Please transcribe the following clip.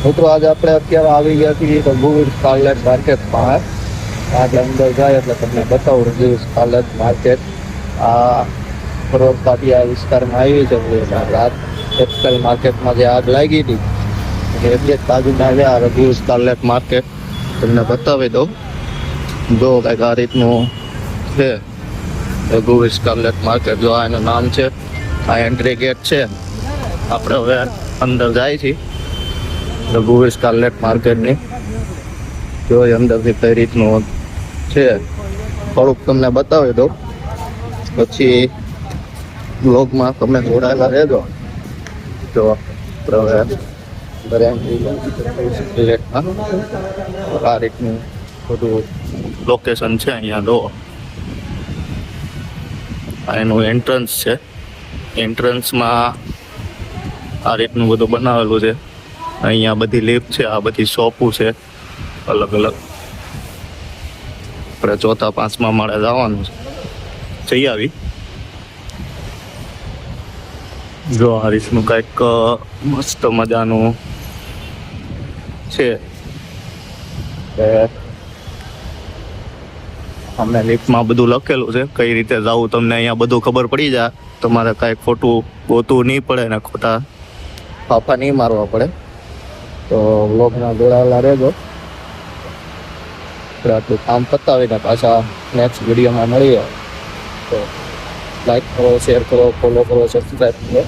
મિત્રો આજે આપણે અત્યારે આવી ગયા છીએ રઘુવીર સ્કારલેટ માર્કેટ બહાર. આજે અંદર જાય એટલે તમને બતાવું રઘુવીર સ્કારલેટ માર્કેટ. આ પર્વત પાટિયા વિસ્તારમાં આવી છે. રાત ટેક્સટાઇલ માર્કેટમાં જે આગ લાગી હતી એટલે બાજુમાં આવ્યા રઘુવીર સ્કારલેટ માર્કેટ. તમને બતાવી દઉં. જો કંઈક આ રીતનું છે રઘુવીર સ્કારલેટ માર્કેટ. જો આ એનું નામ છે. આ એન્ટ્રી ગેટ છે. આપણે હવે અંદર જાય છીએ રઘુવીર સ્કારલેટ માર્કેટની. જો અંદરથી કઈ રીતનું છે થોડુંક તમને બતાવી દઉં, પછી બ્લોગમાં તમે જોડાયેલા રહેજો. જો હવે સ્કારલેટમાં આ રીતનું બધું લોકેશન છે. અહીંયા જો આ એનું એન્ટ્રન્સ છે. એન્ટ્રન્સમાં આ રીતનું બધું બનાવેલું છે. અહીંયા બધી લિફ્ટ છે, આ બધી શોપો છે અલગ અલગ. આપણે ચોથા પાંચમા માળે જવાનું છે, જઈ આવી. જો આ રીતનું કંઈક મસ્ત મજાનું છે. અમને લિફ્ટમાં બધું લખેલું છે કઈ રીતે જવું. તમને અહીંયા બધું ખબર પડી જાય. તમારે કાંઈ ખોટું ગોતવું નહીં પડે ને ખોટા ફાફા નહીં મારવા પડે. તો વ્લોગમાં જોડાયેલા રહેજો. આટલું કામ પતાવીને પાછા નેક્સ્ટ વિડીયોમાં મળીએ. તો લાઈક કરો, શેર કરો, ફોલો કરો, સબસ્ક્રાઈબ કરો.